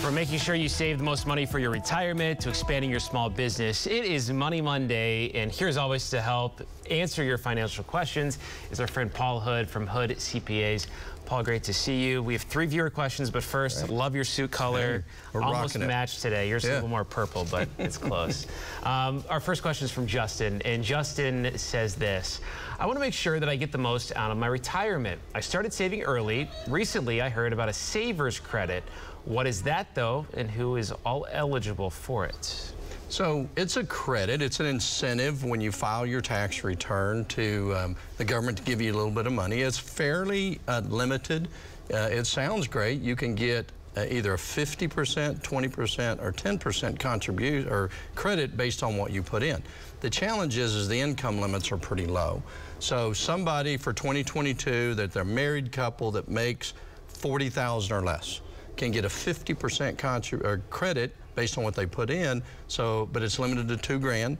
From making sure you save the most money for your retirement to expanding your small business, it is Money Monday, and here's always to help answer your financial questions is our friend Paul Hood from Hood CPAs. Paul, great to see you. We have 3 viewer questions, but first, love your suit color. We're almost matched today. Yours is a little more purple, but it's close. Our first question is from Justin, and Justin says this: I want to make sure that I get the most out of my retirement. I started saving early. Recently, I heard about a saver's credit. What is that, though, and who is all eligible for it? So it's a credit. It's an incentive when you file your tax return to the government to give you a little bit of money. It's fairly limited. It sounds great. You can get either a 50%, 20%, or 10% contribution or credit based on what you put in. The challenge is the income limits are pretty low. So somebody for 2022 that they're a married couple that makes $40,000 or less can get a 50% credit based on what they put in. So, but it's limited to $2 grand.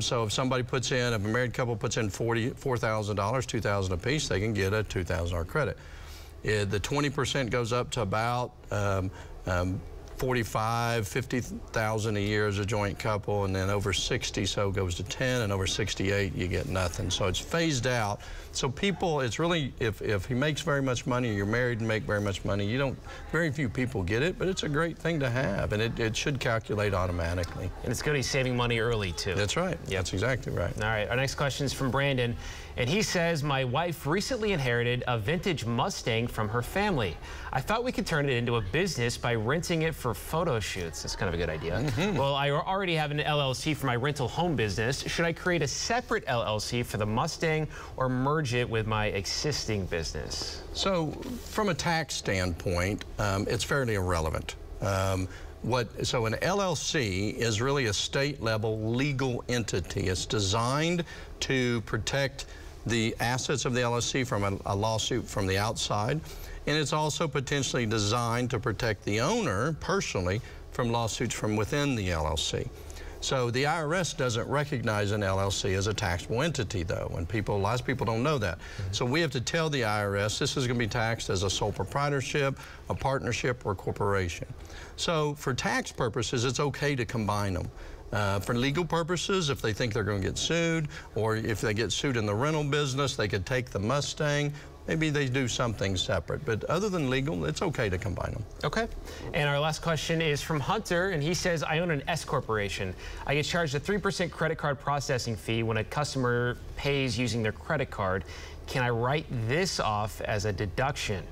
So if somebody puts in, if a married couple puts in $4,000, $2,000 a piece, they can get a $2,000 credit. The 20% goes up to about $50,000 a year as a joint couple, and then over 60 so goes to 10, and over 68 you get nothing. So it's phased out. So people, it's really, if he makes very much money, or you're married and make very much money, very few people get it, but it's a great thing to have, and it should calculate automatically. And it's good he's saving money early too. That's right. Yep. That's exactly right. All right, our next question is from Brandon, and he says, my wife recently inherited a vintage Mustang from her family. I thought we could turn it into a business by renting it for photo shoots. That's kind of a good idea. Well, I already have an LLC for my rental home business. Should I create a separate LLC for the Mustang or merge it with my existing business? So from a tax standpoint, it's fairly irrelevant. So an LLC is really a state-level legal entity. It's designed to protect the assets of the LLC from a lawsuit from the outside, and it's also potentially designed to protect the owner personally from lawsuits from within the LLC. So the IRS doesn't recognize an LLC as a taxable entity, though, and lots of people don't know that. So we have to tell the IRS this is going to be taxed as a sole proprietorship, a partnership, or corporation. So for tax purposes, it's okay to combine them. For legal purposes, if they think they're going to get sued, or if they get sued in the rental business, they could take the Mustang. Maybe they do something separate, but other than legal, it's okay to combine them. Okay. And our last question is from Hunter, and he says, I own an S corporation. I get charged a 3% credit card processing fee when a customer pays using their credit card. Can I write this off as a deduction?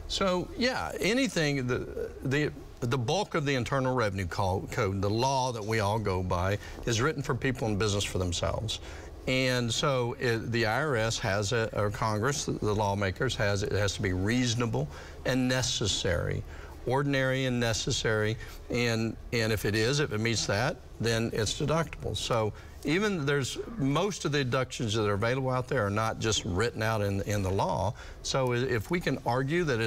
So yeah, anything, the bulk of the Internal Revenue Code, the law that we all go by, is written for people in business for themselves. And so the IRS has or Congress, the lawmakers it has to be reasonable and necessary, ordinary and necessary, and if it meets that, then it's deductible. So even most of the deductions that are available out there are not just written out in the law. So if we can argue that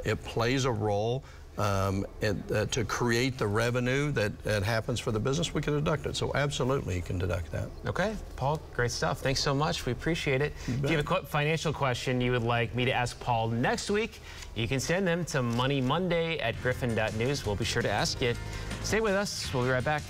it plays a role to create the revenue that happens for the business, we can deduct it. So absolutely, you can deduct that. Okay, Paul, great stuff. Thanks so much. We appreciate it. If you have a financial question you would like me to ask Paul next week, you can send them to moneymonday@griffin.news. We'll be sure to ask it. Stay with us. We'll be right back.